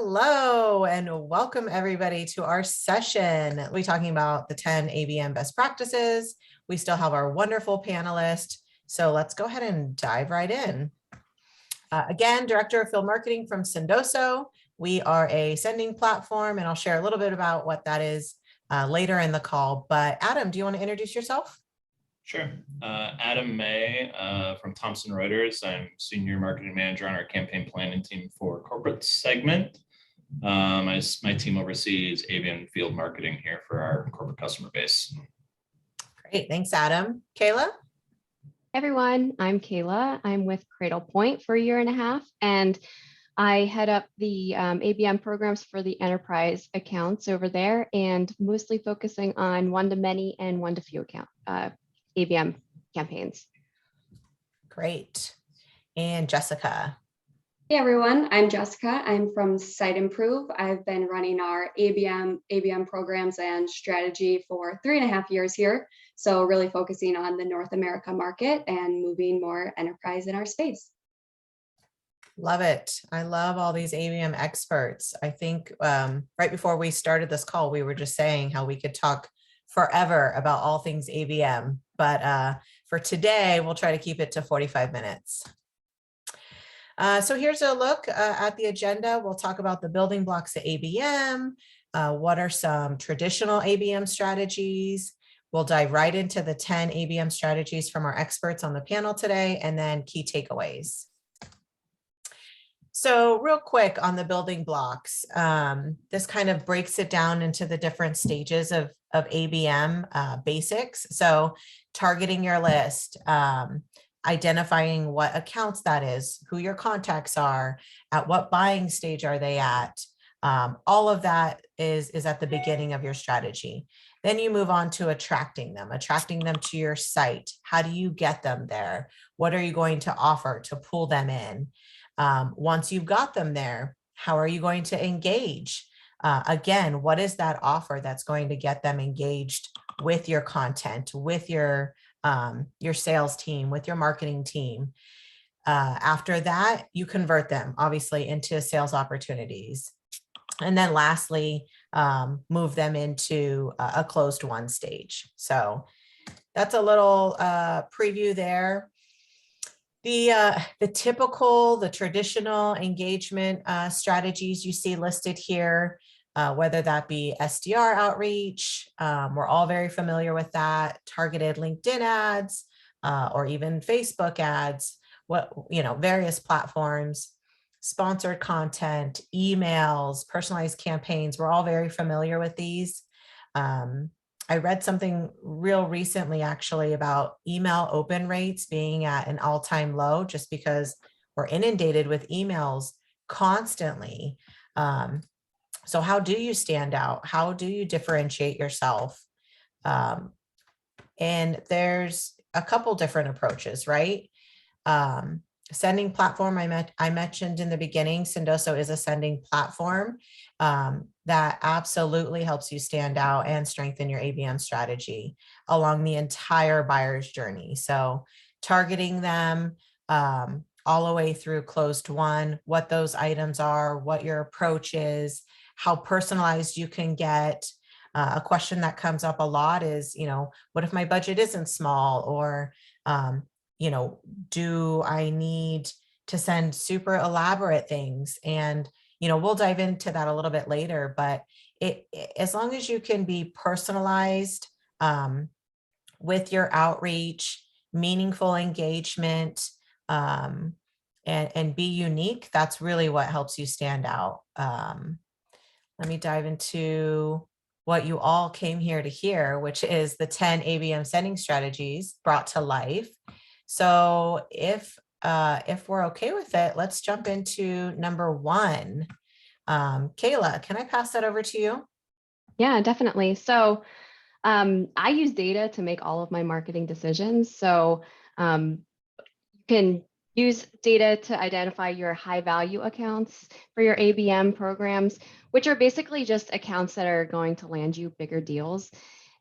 Hello and welcome everybody to our session. We'll be talking about the 10 ABM best practices. We still have our wonderful panelist. So let's go ahead and dive right in. Again, Director of Field Marketing from Sendoso. We are a sending platform and I'll share a little bit about what that is later in the call. But Adam, do you want to introduce yourself? Sure. Adam May from Thomson Reuters. I'm Senior Marketing Manager on our campaign planning team for corporate segment. My team oversees ABM field marketing here for our corporate customer base. Great, thanks Adam. Kayla? Hey everyone, I'm Kayla. I'm with Cradle Point for a year and a half, and I head up the ABM programs for the enterprise accounts over there, and mostly focusing on one-to-many and one-to-few account ABM campaigns. Great. And Jessica? Hey everyone, I'm Jessica. I'm from Site Improve. I've been running our ABM programs and strategy for 3.5 years here. So really focusing on the North America market and moving more enterprise in our space. Love it. I love all these ABM experts. I think right before we started this call, we were just saying how we could talk forever about all things ABM, but for today, we'll try to keep it to 45 minutes. So here's a look at the agenda. We'll talk about the building blocks of ABM. What are some traditional ABM strategies? We'll dive right into the 10 ABM strategies from our experts on the panel today, and then key takeaways. So real quick on the building blocks, this kind of breaks it down into the different stages of ABM basics. So targeting your list, identifying what accounts that is, who your contacts are, at what buying stage are they at. All of that is at the beginning of your strategy. Then you move on to attracting them to your site. How do you get them there? What are you going to offer to pull them in? Once you've got them there, how are you going to engage? Again, what is that offer that's going to get them engaged with your content, with your sales team, with your marketing team? After that, you convert them obviously into sales opportunities. And then lastly, move them into a closed won stage. So that's a little preview there. The traditional engagement strategies you see listed here, whether that be SDR outreach, we're all very familiar with that, targeted LinkedIn ads, or even Facebook ads, various platforms, sponsored content, emails, personalized campaigns. We're all very familiar with these. I read something real recently actually about email open rates being at an all-time low just because we're inundated with emails constantly. So how do you stand out? How do you differentiate yourself? And there's a couple different approaches, right? Sending platform, I mentioned in the beginning, Sendoso is a sending platform that absolutely helps you stand out and strengthen your ABM strategy along the entire buyer's journey. So targeting them all the way through closed won, what those items are, what your approach is, how personalized you can get. A question that comes up a lot is, what if my budget isn't small? Or do I need to send super elaborate things? And, we'll dive into that a little bit later, but as long as you can be personalized with your outreach, meaningful engagement, and be unique, that's really what helps you stand out. Let me dive into what you all came here to hear, which is the 10 ABM sending strategies brought to life. So if we're okay with it, let's jump into number 1. Kayla, can I pass that over to you? Yeah, definitely. So I use data to make all of my marketing decisions. So you can use data to identify your high value accounts for your ABM programs, which are basically just accounts that are going to land you bigger deals.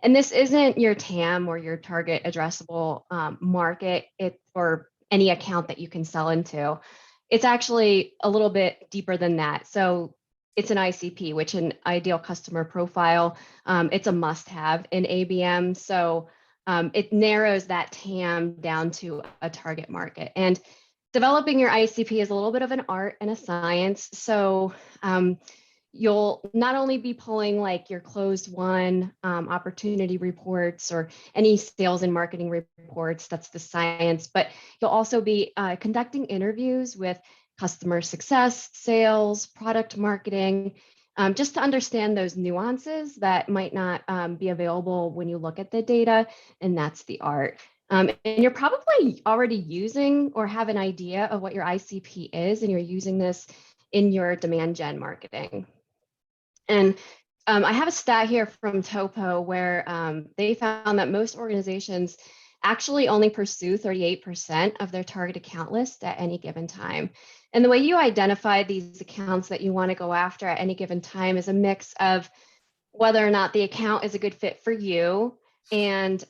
And this isn't your TAM or your target addressable market or any account that you can sell into. It's actually a little bit deeper than that. So it's an ICP, which an ideal customer profile. It's a must-have in ABM. So it narrows that TAM down to a target market. And developing your ICP is a little bit of an art and a science. So you'll not only be pulling like your closed won opportunity reports or any sales and marketing reports, that's the science, but you'll also be conducting interviews with customer success, sales, product marketing, just to understand those nuances that might not be available when you look at the data, and that's the art. And you're probably already using or have an idea of what your ICP is, and you're using this in your demand gen marketing. And I have a stat here from Topo where they found that most organizations actually only pursue 38% of their target account list at any given time. And the way you identify these accounts that you want to go after at any given time is a mix of whether or not the account is a good fit for you and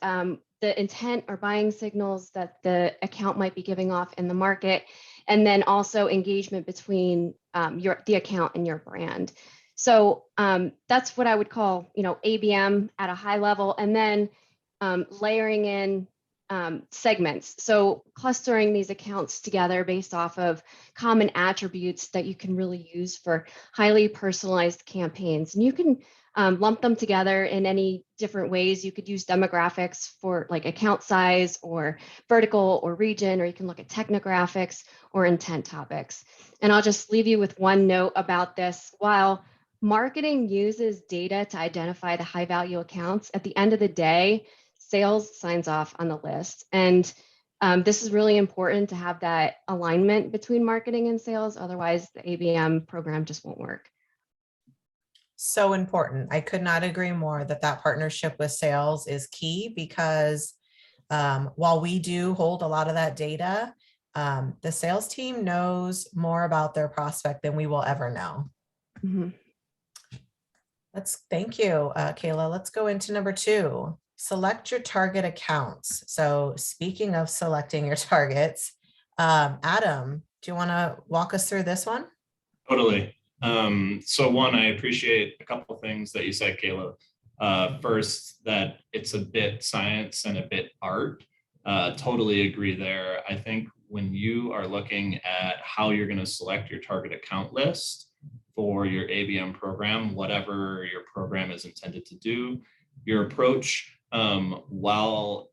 the intent or buying signals that the account might be giving off in the market, and then also engagement between the account and your brand. So that's what I would call, ABM at a high level, and then layering in segments. So clustering these accounts together based off of common attributes that you can really use for highly personalized campaigns. And you can lump them together in any different ways. You could use demographics for like account size or vertical or region, or you can look at technographics or intent topics. And I'll just leave you with one note about this. While marketing uses data to identify the high value accounts, at the end of the day, sales signs off on the list. And this is really important to have that alignment between marketing and sales. Otherwise, the ABM program just won't work. So important. I could not agree more that partnership with sales is key, because while we do hold a lot of that data, the sales team knows more about their prospect than we will ever know. Mm-hmm. Thank you, Kayla. Let's go into number 2. Select your target accounts. So speaking of selecting your targets, Adam, do you want to walk us through this one? Totally. So one, I appreciate a couple of things that you said, Kayla. First, that it's a bit science and a bit art. Totally agree there. I think when you are looking at how you're going to select your target account list for your ABM program, whatever your program is intended to do, your approach, while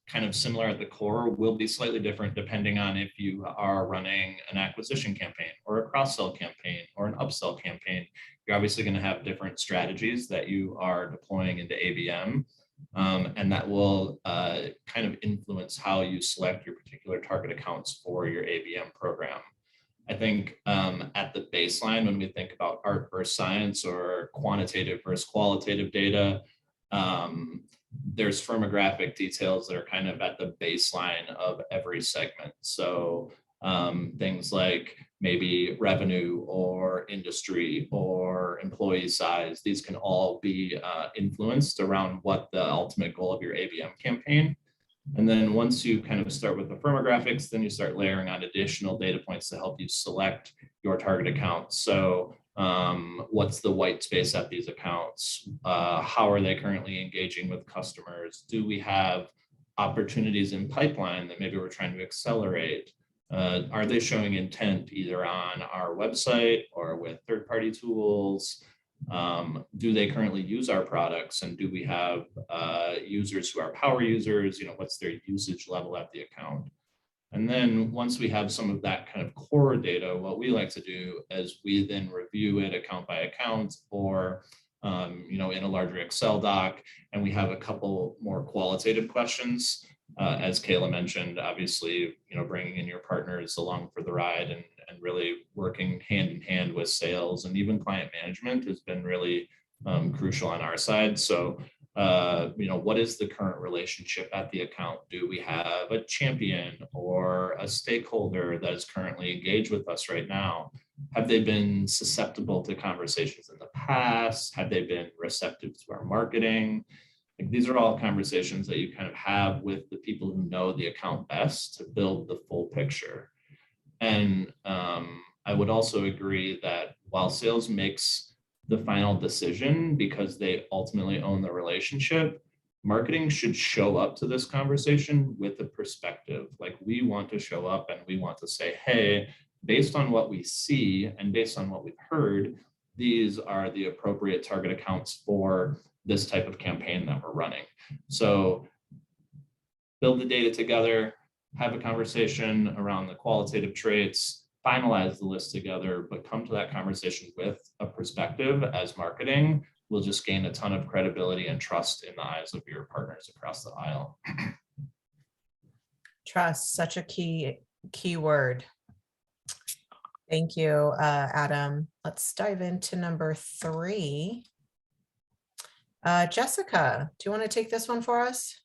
kind of similar at the core, will be slightly different depending on if you are running an acquisition campaign or a cross-sell campaign or an upsell campaign. You're obviously going to have different strategies that you are deploying into ABM, and that will kind of influence how you select your particular target accounts for your ABM program. I think at the baseline, when we think about art versus science or quantitative versus qualitative data, there's firmographic details that are kind of at the baseline of every segment. So things like maybe revenue or industry or employee size, these can all be influenced around what the ultimate goal of your ABM campaign. And then once you kind of start with the firmographics, then you start layering on additional data points to help you select your target accounts. So what's the white space at these accounts? How are they currently engaging with customers? Do we have opportunities in pipeline that maybe we're trying to accelerate? Are they showing intent either on our website or with third-party tools? Do they currently use our products, and do we have users who are power users? What's their usage level at the account? And then once we have some of that kind of core data, what we like to do is we then review it account by account, or in a larger Excel doc, and we have a couple more qualitative questions. As Kayla mentioned, obviously, bringing in your partners along for the ride and really working hand in hand with sales and even client management has been really crucial on our side. So, what is the current relationship at the account? Do we have a champion or a stakeholder that is currently engaged with us right now? Have they been susceptible to conversations in the past? Have they been receptive to our marketing? These are all conversations that you kind of have with the people who know the account best to build the full picture. And I would also agree that while sales makes the final decision because they ultimately own the relationship, marketing should show up to this conversation with a perspective. Like, we want to show up and we want to say, hey, based on what we see and based on what we've heard, these are the appropriate target accounts for this type of campaign that we're running. So build the data together, have a conversation around the qualitative traits, finalize the list together, but come to that conversation with a perspective. As marketing will just gain a ton of credibility and trust in the eyes of your partners across the aisle. Trust, such a key word. Thank you, Adam. Let's dive into number 3. Jessica, do you want to take this one for us?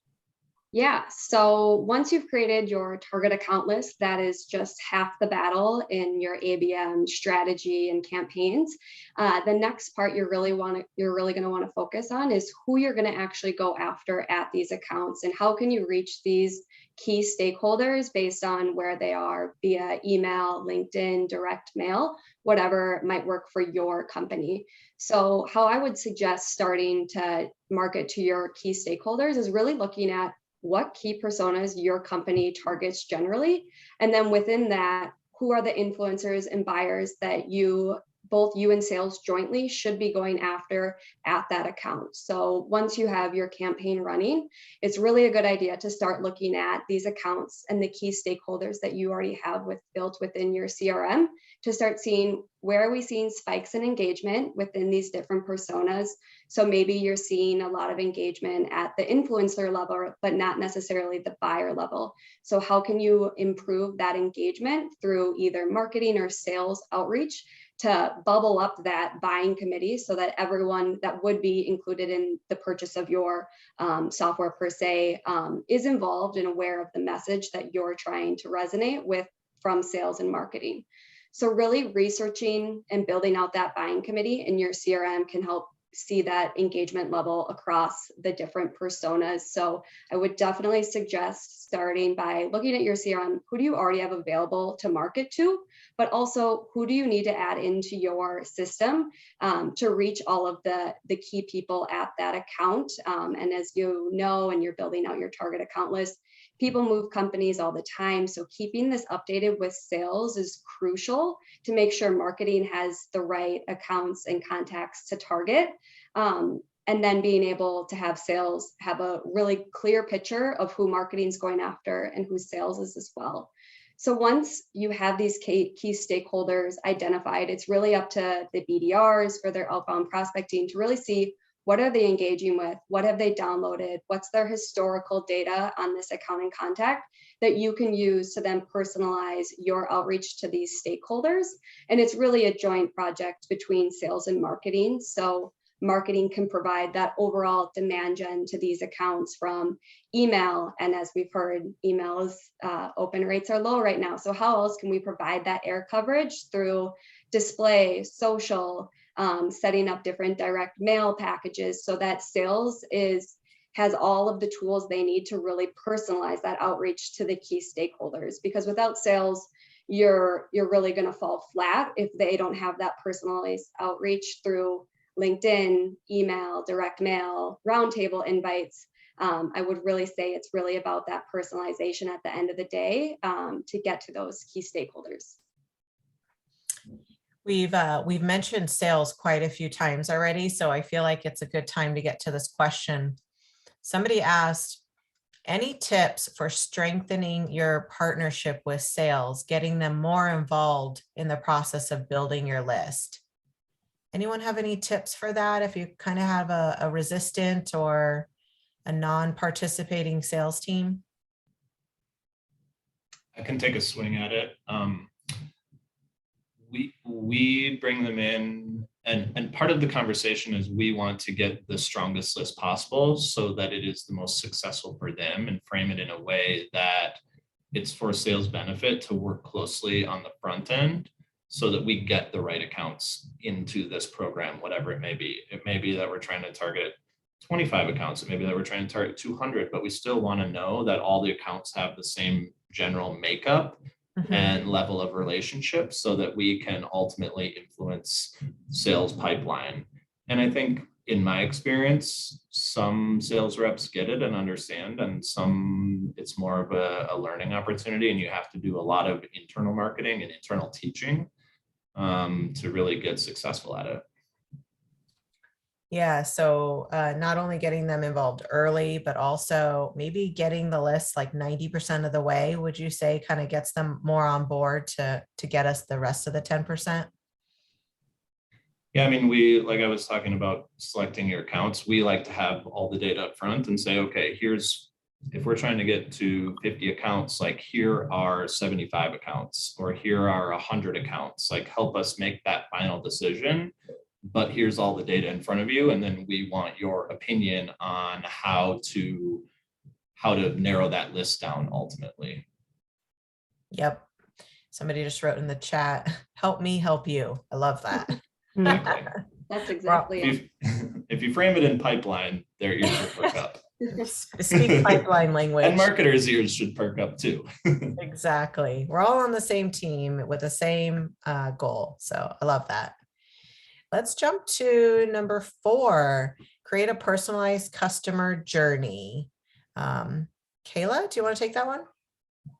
Yeah, so once you've created your target account list, that is just half the battle in your ABM strategy and campaigns. The next part you're really going to want to focus on is who you're going to actually go after at these accounts, and how can you reach these key stakeholders based on where they are via email, LinkedIn, direct mail, whatever might work for your company. So how I would suggest starting to market to your key stakeholders is really looking at what key personas your company targets generally. And then within that, who are the influencers and buyers that both you and sales jointly should be going after at that account. So once you have your campaign running, it's really a good idea to start looking at these accounts and the key stakeholders that you already have built within your CRM to start seeing where are we seeing spikes in engagement within these different personas. So maybe you're seeing a lot of engagement at the influencer level, but not necessarily the buyer level. So how can you improve that engagement through either marketing or sales outreach to bubble up that buying committee so that everyone that would be included in the purchase of your software per se is involved and aware of the message that you're trying to resonate with from sales and marketing. So really researching and building out that buying committee in your CRM can help see that engagement level across the different personas. So I would definitely suggest starting by looking at your CRM. Who do you already have available to market to? But also, who do you need to add into your system to reach all of the key people at that account? And as you know, and you're building out your target account list, people move companies all the time. So keeping this updated with sales is crucial to make sure marketing has the right accounts and contacts to target. And then being able to have sales have a really clear picture of who marketing is going after and who sales is as well. So once you have these key stakeholders identified, it's really up to the BDRs for their outbound prospecting to really see what are they engaging with, what have they downloaded, what's their historical data on this account and contact that you can use to then personalize your outreach to these stakeholders. And it's really a joint project between sales and marketing. So marketing can provide that overall demand gen to these accounts from email. And as we've heard, emails open rates are low right now. So how else can we provide that air coverage through display, social, setting up different direct mail packages so that sales has all of the tools they need to really personalize that outreach to the key stakeholders. Because without sales, you're really going to fall flat if they don't have that personalized outreach through LinkedIn, email, direct mail, roundtable invites. I would really say it's really about that personalization at the end of the day to get to those key stakeholders. We've mentioned sales quite a few times already, so I feel like it's a good time to get to this question. Somebody asked, any tips for strengthening your partnership with sales, getting them more involved in the process of building your list? Anyone have any tips for that if you kind of have a resistant or a non-participating sales team? I can take a swing at it. We bring them in, and part of the conversation is we want to get the strongest list possible so that it is the most successful for them, and frame it in a way that it's for sales benefit to work closely on the front end so that we get the right accounts into this program, whatever it may be. It may be that we're trying to target 25 accounts, it may be that we're trying to target 200, but we still want to know that all the accounts have the same general makeup and level of relationship so that we can ultimately influence sales pipeline. And I think in my experience, some sales reps get it and understand, and some it's more of a learning opportunity, and you have to do a lot of internal marketing and internal teaching to really get successful at it. Yeah, so not only getting them involved early, but also maybe getting the list like 90% of the way, would you say kind of gets them more on board to get us the rest of the 10%? Yeah, I mean, we, like I was talking about selecting your accounts, we like to have all the data up front and say, okay, here's, if we're trying to get to 50 accounts, like here are 75 accounts, or here are 100 accounts, like help us make that final decision. But here's all the data in front of you. And then we want your opinion on how to narrow that list down ultimately. Yep. Somebody just wrote in the chat, help me help you. I love that. Exactly. That's exactly it. If you frame it in pipeline, their ears should perk up. Speak pipeline language. And marketers' ears should perk up too. Exactly. We're all on the same team with the same goal. So I love that. Let's jump to number 4, create a personalized customer journey. Kayla, do you want to take that one?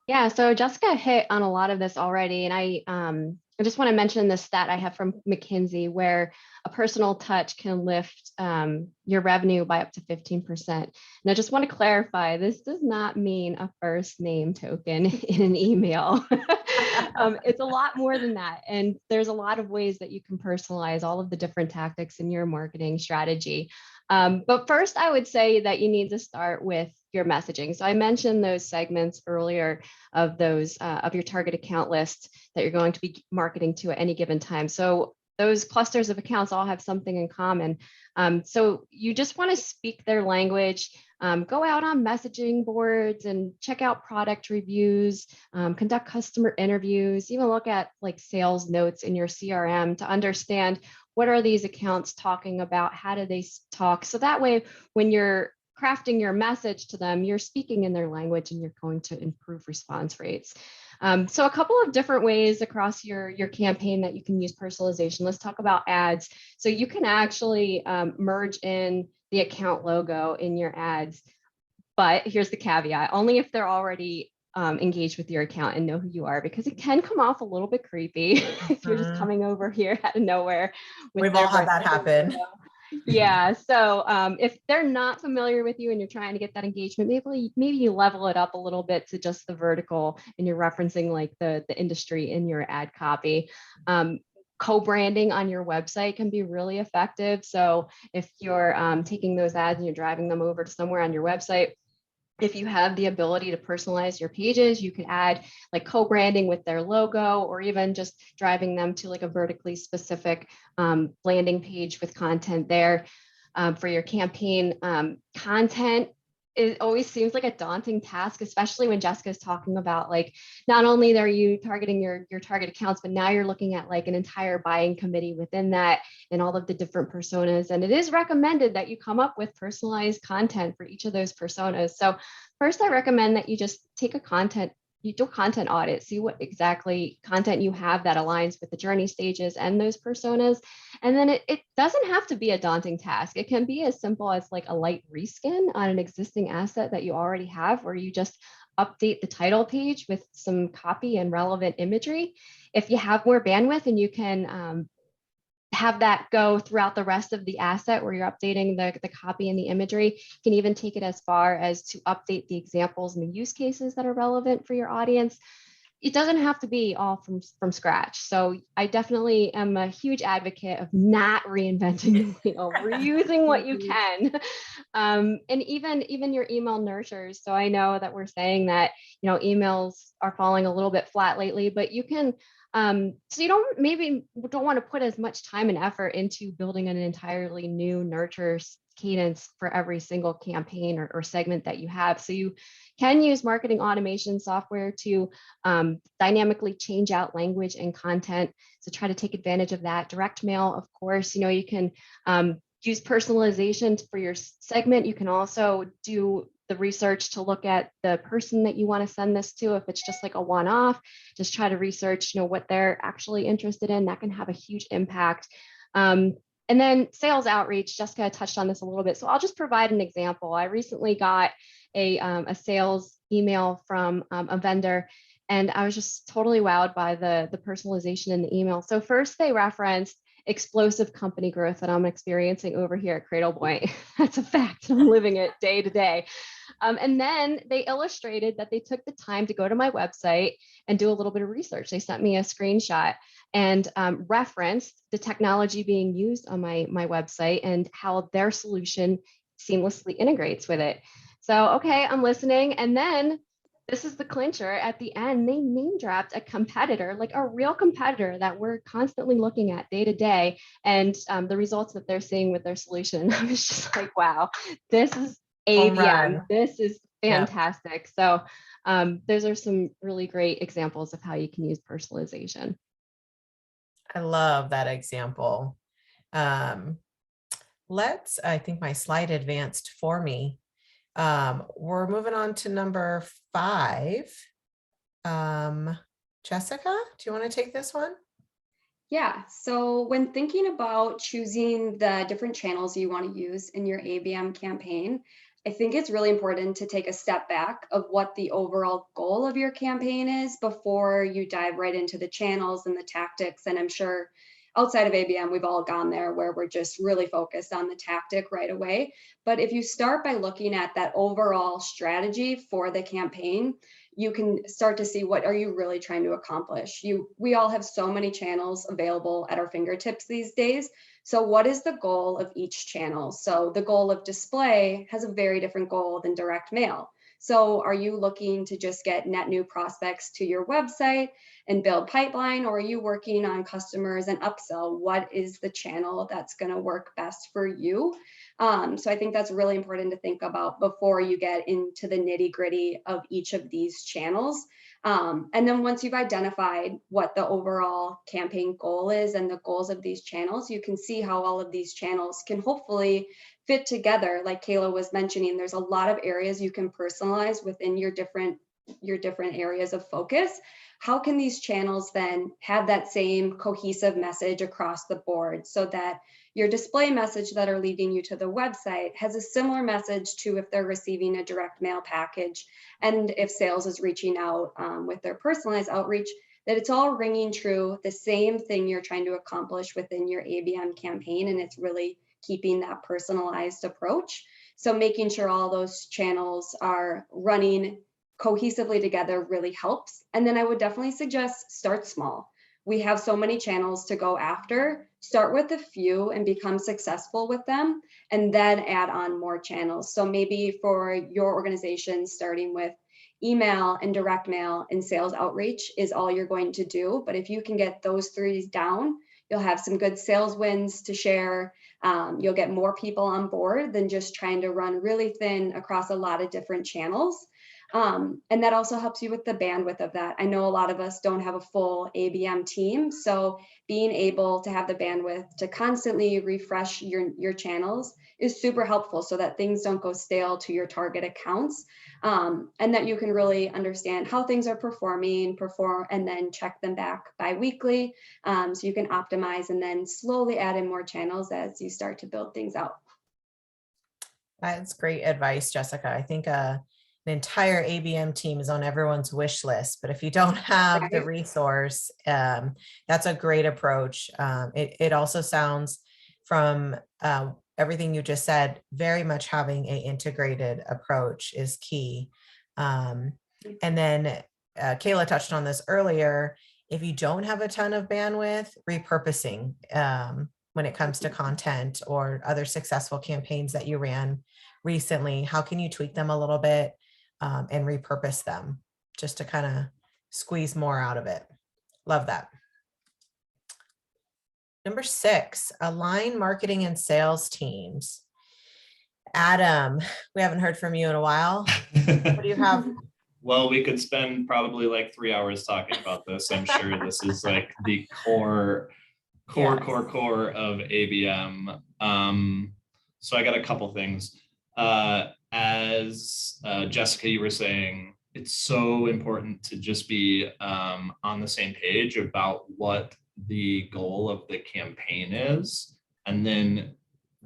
Yeah, so Jessica hit on a lot of this already, and I just want to mention the stat I have from McKinsey, where a personal touch can lift your revenue by up to 15%. And I just want to clarify, this does not mean a first name token in an email. It's a lot more than that. And there's a lot of ways that you can personalize all of the different tactics in your marketing strategy. But first, I would say that you need to start with your messaging. So I mentioned those segments earlier of those of your target account list that you're going to be marketing to at any given time. So those clusters of accounts all have something in common. So you just want to speak their language, go out on messaging boards and check out product reviews, conduct customer interviews, even look at like sales notes in your CRM to understand what are these accounts talking about, how do they talk. So that way, when you're crafting your message to them, you're speaking in their language and you're going to improve response rates. So a couple of different ways across your campaign that you can use personalization. Let's talk about ads. So you can actually merge in the account logo in your ads, but here's the caveat, only if they're already engaged with your account and know who you are, because it can come off a little bit creepy if you're just coming over here out of nowhere. We've all had that happen. Yeah, so if they're not familiar with you and you're trying to get that engagement, maybe you level it up a little bit to just the vertical and you're referencing like the industry in your ad copy. Co-branding on your website can be really effective. So if you're taking those ads and you're driving them over to somewhere on your website, if you have the ability to personalize your pages, you could add like co-branding with their logo, or even just driving them to like a vertically specific landing page with content there for your campaign. Content, it always seems like a daunting task, especially when Jessica's talking about like, not only are you targeting your target accounts, but now you're looking at like an entire buying committee within that and all of the different personas. And it is recommended that you come up with personalized content for each of those personas. So first, I recommend that you just take you do a content audit, see what exactly content you have that aligns with the journey stages and those personas. And then it doesn't have to be a daunting task. It can be as simple as like a light reskin on an existing asset that you already have, where you just update the title page with some copy and relevant imagery. If you have more bandwidth and you can have that go throughout the rest of the asset where you're updating the copy and the imagery, you can even take it as far as to update the examples and the use cases that are relevant for your audience. It doesn't have to be all from scratch. So I definitely am a huge advocate of not reinventing the wheel, reusing what you can. And even your email nurtures. So I know that we're saying that, emails are falling a little bit flat lately, but you can, so you don't want to put as much time and effort into building an entirely new nurture cadence for every single campaign or segment that you have. So you can use marketing automation software to dynamically change out language and content. So try to take advantage of that. Direct mail, of course, you can use personalization for your segment. You can also do the research to look at the person that you want to send this to. If it's just like a one-off, just try to research, what they're actually interested in. That can have a huge impact. And then sales outreach, Jessica touched on this a little bit. So I'll just provide an example. I recently got a sales email from a vendor, and I was just totally wowed by the personalization in the email. So first they referenced explosive company growth that I'm experiencing over here at Cradle Point. That's a fact. I'm living it day to day. And then they illustrated that they took the time to go to my website and do a little bit of research. They sent me a screenshot and referenced the technology being used on my website and how their solution seamlessly integrates with it. So, okay, I'm listening. And then this is the clincher at the end. They name dropped a competitor, like a real competitor that we're constantly looking at day to day, and the results that they're seeing with their solution. I was just like, wow, this is ABM. This is fantastic. So those are some really great examples of how you can use personalization. I love that example. I think my slide advanced for me. We're moving on to number 5. Jessica, do you want to take this one? Yeah, so when thinking about choosing the different channels you want to use in your ABM campaign, I think it's really important to take a step back of what the overall goal of your campaign is before you dive right into the channels and the tactics. And I'm sure outside of ABM, we've all gone there where we're just really focused on the tactic right away. But if you start by looking at that overall strategy for the campaign, you can start to see what are you really trying to accomplish. We all have so many channels available at our fingertips these days. So what is the goal of each channel? So the goal of display has a very different goal than direct mail. So are you looking to just get net new prospects to your website and build pipeline, or are you working on customers and upsell? What is the channel that's going to work best for you? So I think that's really important to think about before you get into the nitty gritty of each of these channels. And then once you've identified what the overall campaign goal is and the goals of these channels, you can see how all of these channels can hopefully fit together. Like Kayla was mentioning, there's a lot of areas you can personalize within your different areas of focus. How can these channels then have that same cohesive message across the board so that your display message that are leading you to the website has a similar message to if they're receiving a direct mail package, and if sales is reaching out with their personalized outreach, that it's all ringing true, the same thing you're trying to accomplish within your ABM campaign, and it's really keeping that personalized approach. So making sure all those channels are running cohesively together really helps. And then I would definitely suggest start small. We have so many channels to go after. Start with a few and become successful with them, and then add on more channels. So maybe for your organization, starting with email and direct mail and sales outreach is all you're going to do. But if you can get those 3 down, you'll have some good sales wins to share. You'll get more people on board than just trying to run really thin across a lot of different channels. And that also helps you with the bandwidth of that. I know a lot of us don't have a full ABM team, so being able to have the bandwidth to constantly refresh your channels is super helpful so that things don't go stale to your target accounts, and that you can really understand how things are performing, and then check them back bi-weekly, so you can optimize and then slowly add in more channels as you start to build things out. That's great advice, Jessica. I think an entire ABM team is on everyone's wish list, but if you don't have the resource, that's a great approach. It also sounds from everything you just said, very much having an integrated approach is key. And then Kayla touched on this earlier. If you don't have a ton of bandwidth, repurposing when it comes to content or other successful campaigns that you ran recently, how can you tweak them a little bit and repurpose them just to kind of squeeze more out of it? Love that. Number 6, align marketing and sales teams. Adam, we haven't heard from you in a while. What do you have? Well, we could spend probably like 3 hours talking about this. I'm sure this is like the core of ABM. So I got a couple things. as Jessica, you were saying, it's so important to just be on the same page about what the goal of the campaign is. And then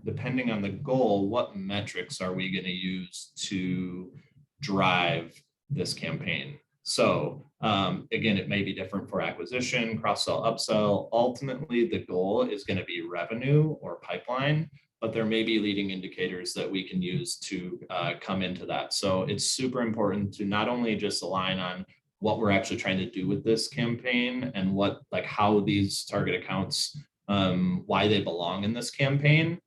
depending on the goal, what metrics are we going to use to drive this campaign? So again, it may be different for acquisition, cross-sell, upsell. Ultimately, the goal is going to be revenue or pipeline, but there may be leading indicators that we can use to come into that. So it's super important to not only just align on what we're actually trying to do with this campaign and what, like how these target accounts, why they belong in this campaign,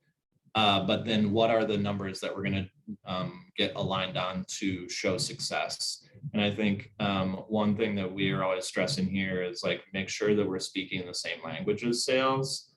but then what are the numbers that we're going to get aligned on to show success? And I think one thing that we are always stressing here is like, make sure that we're speaking the same language as sales.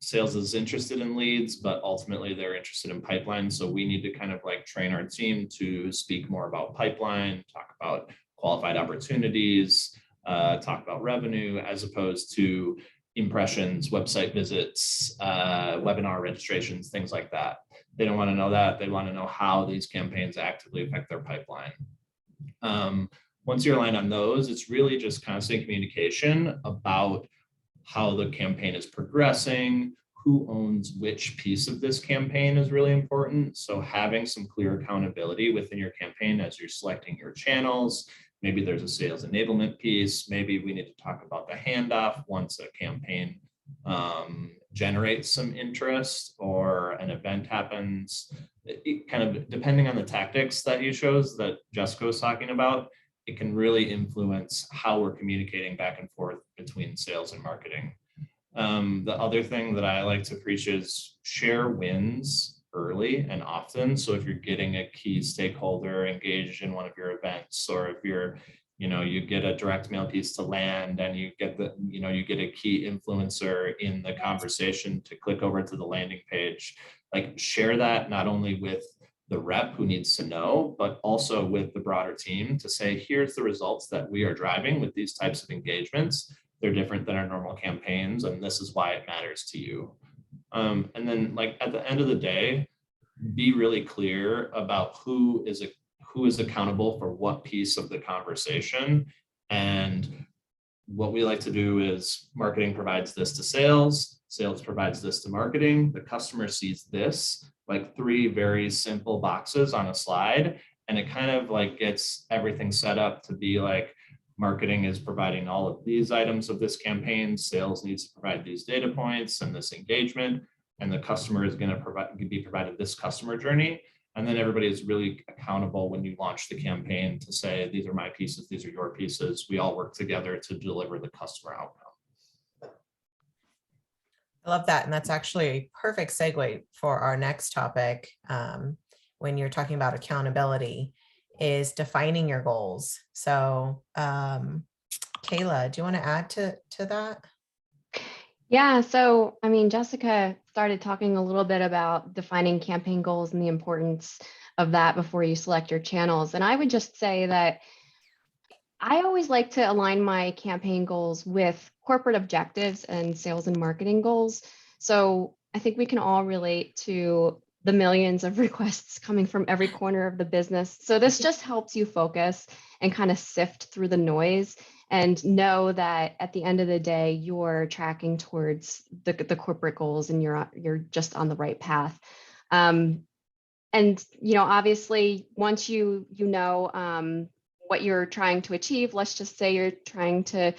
Sales is interested in leads, but ultimately they're interested in pipeline. So we need to kind of like train our team to speak more about pipeline, talk about qualified opportunities, talk about revenue, as opposed to impressions, website visits, webinar registrations, things like that. They don't want to know that. They want to know how these campaigns actively affect their pipeline. Once you're aligned on those, it's really just constant communication about how the campaign is progressing, who owns which piece of this campaign is really important. So having some clear accountability within your campaign as you're selecting your channels. Maybe there's a sales enablement piece. Maybe we need to talk about the handoff once a campaign generates some interest or an event happens. It kind of, depending on the tactics that you chose that Jessica was talking about, it can really influence how we're communicating back and forth between sales and marketing. The other thing that I like to preach is share wins early and often. So if you're getting a key stakeholder engaged in one of your events, or if you're, you get a direct mail piece to land and you get you get a key influencer in the conversation to click over to the landing page, like share that not only with the rep who needs to know, but also with the broader team to say, here's the results that we are driving with these types of engagements. They're different than our normal campaigns, and this is why it matters to you. And then like at the end of the day, be really clear about who is accountable for what piece of the conversation. And what we like to do is marketing provides this to sales, sales provides this to marketing, the customer sees this, like 3 very simple boxes on a slide. And it kind of like gets everything set up to be like, marketing is providing all of these items of this campaign, sales needs to provide these data points and this engagement, and the customer is going to be provided this customer journey. And then everybody is really accountable when you launch the campaign to say, these are my pieces, these are your pieces. We all work together to deliver the customer outcome. I love that. And that's actually a perfect segue for our next topic. When you're talking about accountability, is defining your goals. So Kayla, do you want to add to that? Yeah, so I mean, Jessica started talking a little bit about defining campaign goals and the importance of that before you select your channels. And I would just say that I always like to align my campaign goals with corporate objectives and sales and marketing goals. So I think we can all relate to the millions of requests coming from every corner of the business. So this just helps you focus and kind of sift through the noise and know that at the end of the day, you're tracking towards the corporate goals and you're just on the right path. And obviously, once you know what you're trying to achieve, let's just say you're trying to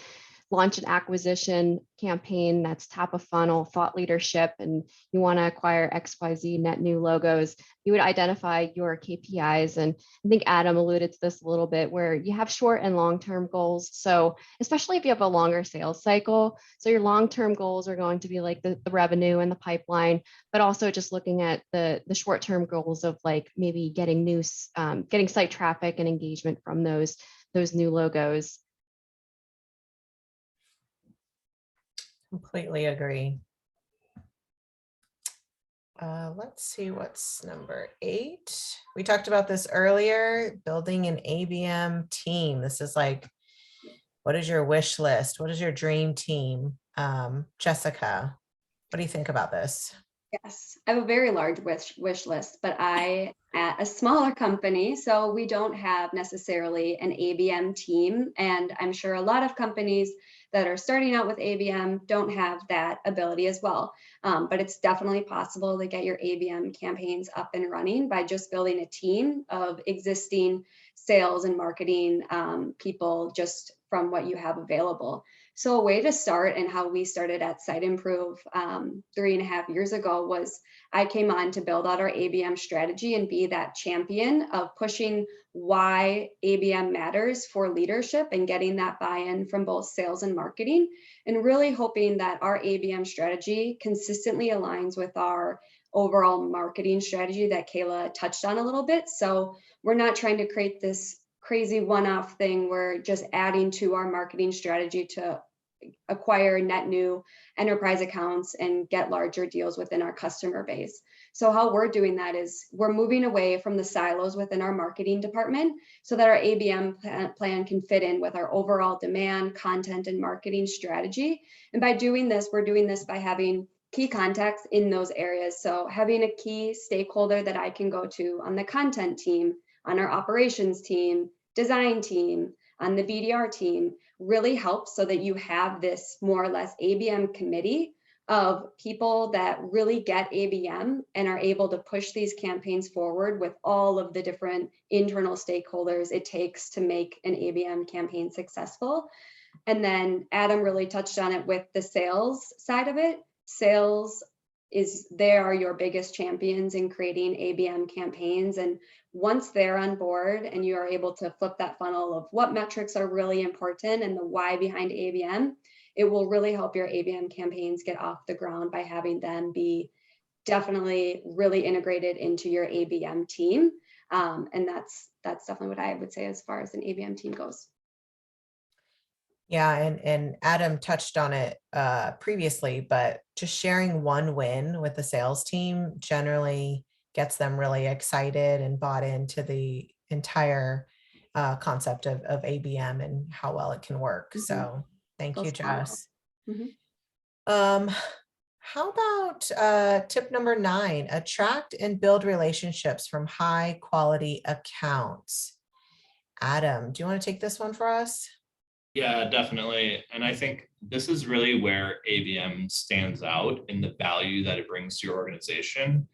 launch an acquisition campaign that's top of funnel thought leadership, and you want to acquire XYZ net new logos, you would identify your KPIs. And I think Adam alluded to this a little bit, where you have short and long-term goals. So especially if you have a longer sales cycle, so your long-term goals are going to be like the revenue and the pipeline, but also just looking at the short-term goals of like maybe getting site traffic and engagement from those new logos. Completely agree. Let's see, what's number 8? We talked about this earlier, building an ABM team. This is like, what is your wish list? What is your dream team? Jessica, what do you think about this? Yes, I have a very large wish list, but I at a smaller company, so we don't have necessarily an ABM team. And I'm sure a lot of companies that are starting out with ABM don't have that ability as well. But it's definitely possible to get your ABM campaigns up and running by just building a team of existing sales and marketing people just from what you have available. So a way to start, and how we started at Site Improve 3.5 years ago, was I came on to build out our ABM strategy and be that champion of pushing why ABM matters for leadership and getting that buy-in from both sales and marketing, and really hoping that our ABM strategy consistently aligns with our overall marketing strategy that Kayla touched on a little bit. So we're not trying to create this crazy one-off thing. We're just adding to our marketing strategy to acquire net new enterprise accounts and get larger deals within our customer base. So how we're doing that is we're moving away from the silos within our marketing department so that our ABM plan can fit in with our overall demand, content, and marketing strategy. And by doing this, we're doing this by having key contacts in those areas. So having a key stakeholder that I can go to on the content team, on our operations team, design team, on the BDR team, really helps so that you have this more or less ABM committee of people that really get ABM and are able to push these campaigns forward with all of the different internal stakeholders it takes to make an ABM campaign successful. And then Adam really touched on it with the sales side of it. Sales they are your biggest champions in creating ABM campaigns. And once they're on board and you are able to flip that funnel of what metrics are really important and the why behind ABM, it will really help your ABM campaigns get off the ground by having them be definitely really integrated into your ABM team. And that's definitely what I would say as far as an ABM team goes. Yeah, and Adam touched on it previously, but just sharing one win with the sales team generally gets them really excited and bought into the entire concept of ABM and how well it can work. Mhm. So thank you, Those follow. Jess. Mhm. How about tip number 9, attract and build relationships from high quality accounts? Adam, do you want to take this one for us? Yeah, definitely. And I think this is really where ABM stands out in the value that it brings to your organization.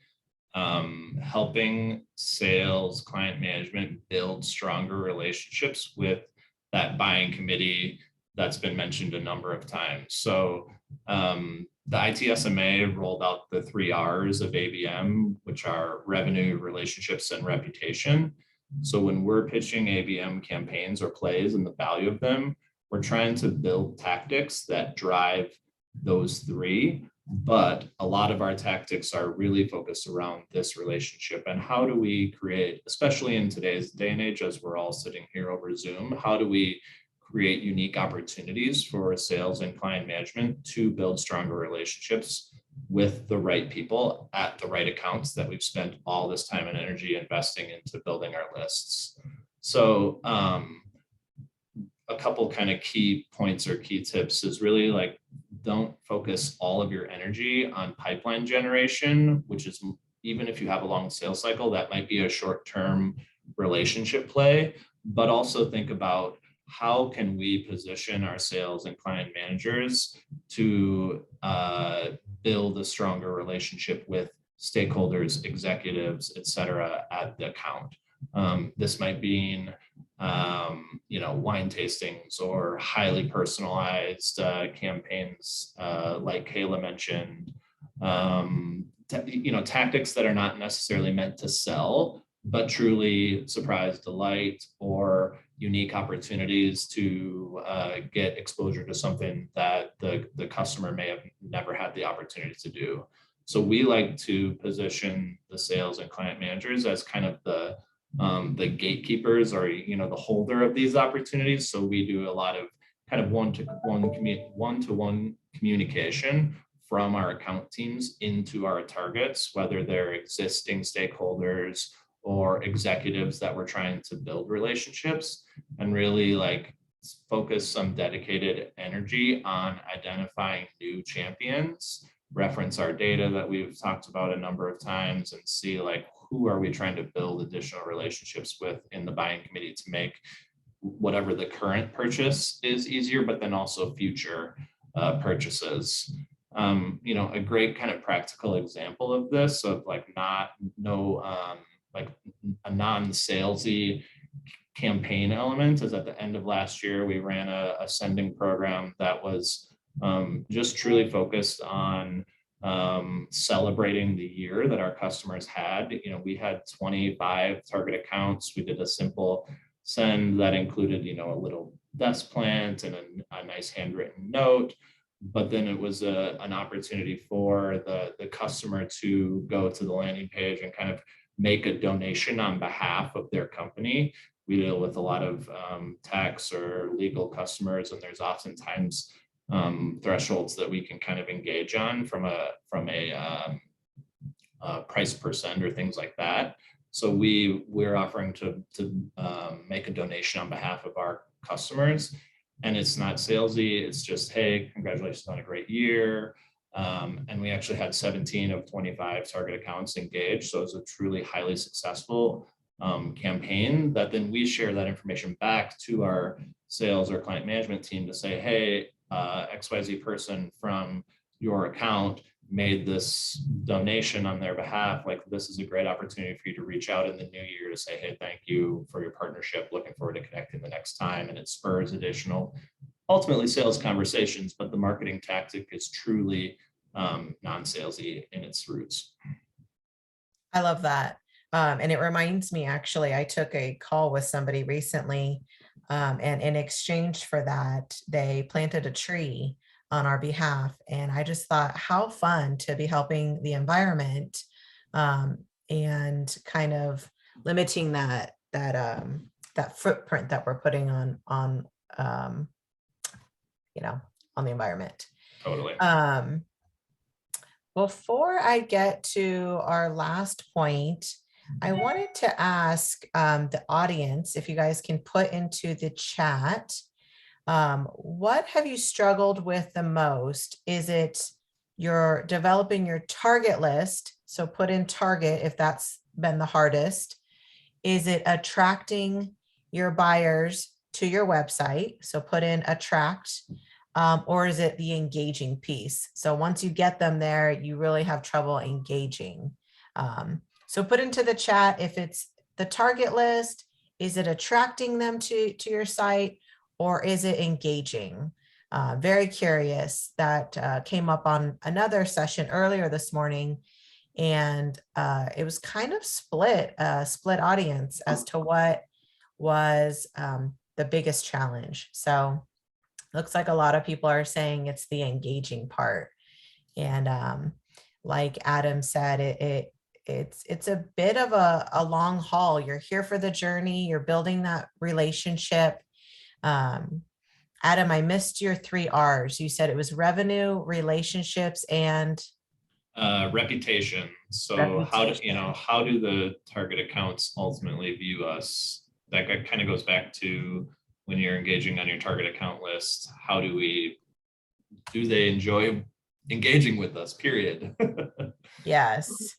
Helping sales, client management build stronger relationships with that buying committee that's been mentioned a number of times. So the ITSMA rolled out the 3 R's of ABM, which are revenue, relationships, and reputation. So when we're pitching ABM campaigns or plays and the value of them, we're trying to build tactics that drive those 3. But a lot of our tactics are really focused around this relationship and how do we create, especially in today's day and age, as we're all sitting here over Zoom, how do we create unique opportunities for sales and client management to build stronger relationships with the right people at the right accounts that we've spent all this time and energy investing into building our lists. So a couple kind of key points or key tips is really like, don't focus all of your energy on pipeline generation, which is, even if you have a long sales cycle, that might be a short-term relationship play, but also think about how can we position our sales and client managers to build a stronger relationship with stakeholders, executives, et cetera, at the account. This might mean wine tastings or highly personalized campaigns, like Kayla mentioned. Tactics that are not necessarily meant to sell, but truly surprise, delight, or unique opportunities to get exposure to something that the customer may have never had the opportunity to do. So we like to position the sales and client managers as kind of the gatekeepers or the holder of these opportunities. So we do a lot of kind of one-to-one communication from our account teams into our targets, whether they're existing stakeholders or executives that we're trying to build relationships, and really like focus some dedicated energy on identifying new champions reference our data that we've talked about a number of times and see like who are we trying to build additional relationships with in the buying committee to make whatever the current purchase is easier, but then also future purchases. A great kind of practical example of this, of like like a non-salesy campaign element, is at the end of last year, we ran a sending program that was just truly focused on celebrating the year that our customers had. We had 25 target accounts. We did a simple send that included, a little desk plant and a nice handwritten note. But then it was an opportunity for the customer to go to the landing page and kind of make a donation on behalf of their company. We deal with a lot of tax or legal customers, and there's oftentimes thresholds that we can kind of engage on from a price per send or things like that. So we're offering to make a donation on behalf of our customers, and it's not salesy. It's just, hey, congratulations on a great year. And we actually had 17 of 25 target accounts engaged. So it was a truly highly successful campaign that then we share that information back to our sales or client management team to say, hey, XYZ person from your account made this donation on their behalf. Like, this is a great opportunity for you to reach out in the new year to say, hey, thank you for your partnership. Looking forward to connecting the next time. And it spurs additional, ultimately sales conversations, but the marketing tactic is truly non-salesy in its roots. I love that. And it reminds me, actually, I took a call with somebody recently, and in exchange for that, they planted a tree on our behalf. And I just thought, how fun to be helping the environment, and kind of limiting that footprint that we're putting on the environment. Totally. Before I get to our last point, I wanted to ask the audience if you guys can put into the chat, what have you struggled with the most? Is it you're developing your target list? So put in target if that's been the hardest. Is it attracting your buyers to your website? So put in attract. Or is it the engaging piece? So once you get them there, you really have trouble engaging. So put into the chat if it's the target list, is it attracting them to your site, or is it engaging? Very curious. That came up on another session earlier this morning, and it was kind of split audience as to what was the biggest challenge. So looks like a lot of people are saying it's the engaging part. And like Adam said, it's a bit of a long haul. You're here for the journey. You're building that relationship. Adam, I missed your 3 R's. You said it was revenue, relationships, and reputation. So reputation. how do the target accounts ultimately view us? That kind of goes back to when you're engaging on your target account list. How do they enjoy engaging with us, period? Yes.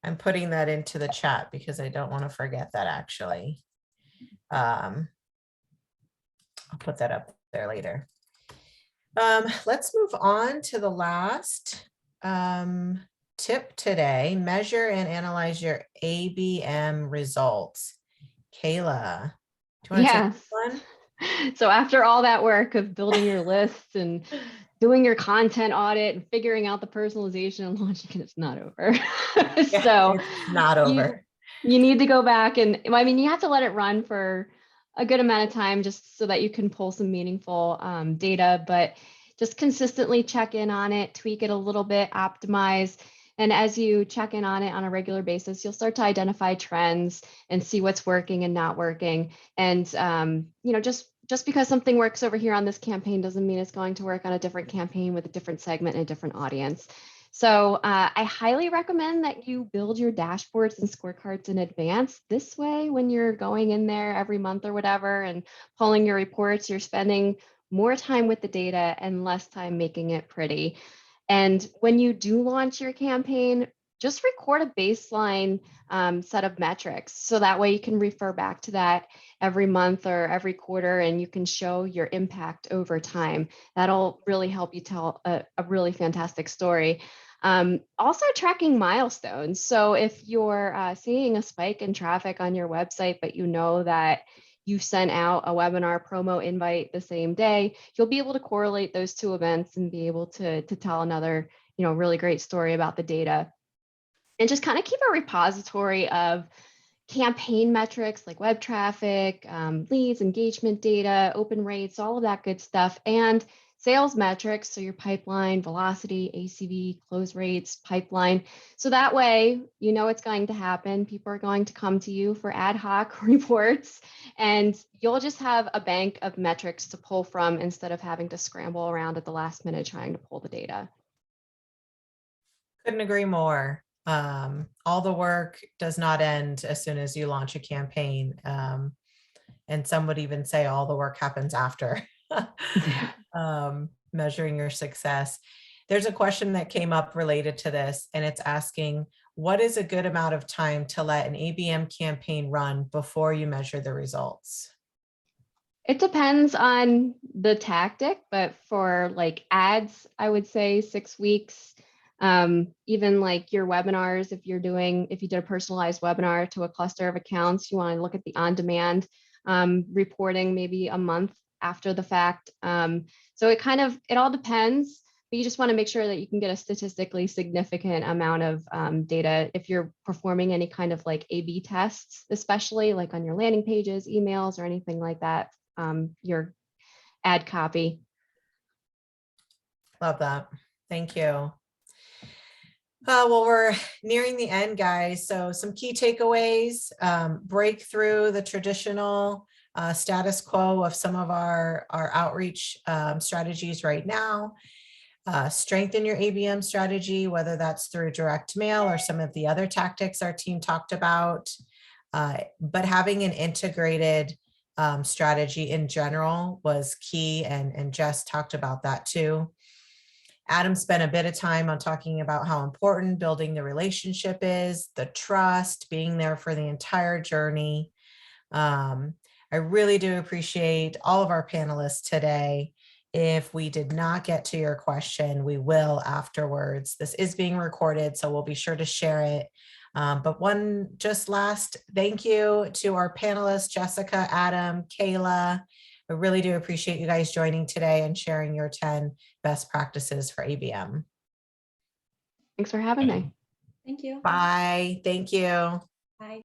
I'm putting that into the chat because I don't want to forget that, actually. I'll put that up there later. Let's move on to the last tip today. Measure and analyze your ABM results. Kayla, do you want to take this one? So after all that work of building your lists and doing your content audit and figuring out the personalization and launching, it's not over. Yeah, So it's not over. You need to go back, and I mean, you have to let it run for a good amount of time just so that you can pull some meaningful data, but just consistently check in on it, tweak it a little bit, optimize. And as you check in on it on a regular basis, you'll start to identify trends and see what's working and not working. And, just because something works over here on this campaign doesn't mean it's going to work on a different campaign with a different segment and a different audience. So I highly recommend that you build your dashboards and scorecards in advance. This way, when you're going in there every month or whatever and pulling your reports, you're spending more time with the data and less time making it pretty. And when you do launch your campaign, just record a baseline set of metrics. So that way you can refer back to that every month or every quarter, and you can show your impact over time. That'll really help you tell a really fantastic story. Also tracking milestones. So if you're seeing a spike in traffic on your website, but you know that you sent out a webinar promo invite the same day, you'll be able to correlate those two events and be able to tell another, really great story about the data. And just kind of keep a repository of campaign metrics like web traffic, leads, engagement data, open rates, all of that good stuff, and sales metrics, so your pipeline, velocity, ACV, close rates, pipeline. So that way, you know it's going to happen. People are going to come to you for ad hoc reports, and you'll just have a bank of metrics to pull from instead of having to scramble around at the last minute trying to pull the data. Couldn't agree more. All the work does not end as soon as you launch a campaign. And some would even say all the work happens after. Measuring your success. There's a question that came up related to this, and it's asking, what is a good amount of time to let an ABM campaign run before you measure the results? It depends on the tactic, but for like ads, I would say 6 weeks. Even like your webinars, if you did a personalized webinar to a cluster of accounts, you want to look at the on-demand reporting maybe a month after the fact. So it all depends, but you just want to make sure that you can get a statistically significant amount of data if you're performing any kind of like A/B tests, especially like on your landing pages, emails, or anything like that, your ad copy. Love that. Thank you. Well, we're nearing the end, guys. So some key takeaways: break through the traditional status quo of some of our outreach strategies right now. Strengthen your ABM strategy, whether that's through direct mail or some of the other tactics our team talked about. But having an integrated strategy in general was key, and Jess talked about that too. Adam spent a bit of time on talking about how important building the relationship is, the trust, being there for the entire journey. I really do appreciate all of our panelists today. If we did not get to your question, we will afterwards. This is being recorded, so we'll be sure to share it. But one just last thank you to our panelists, Jessica, Adam, Kayla. I really do appreciate you guys joining today and sharing your 10 best practices for ABM. Thanks for having me. Thank you. Bye. Thank you. Bye.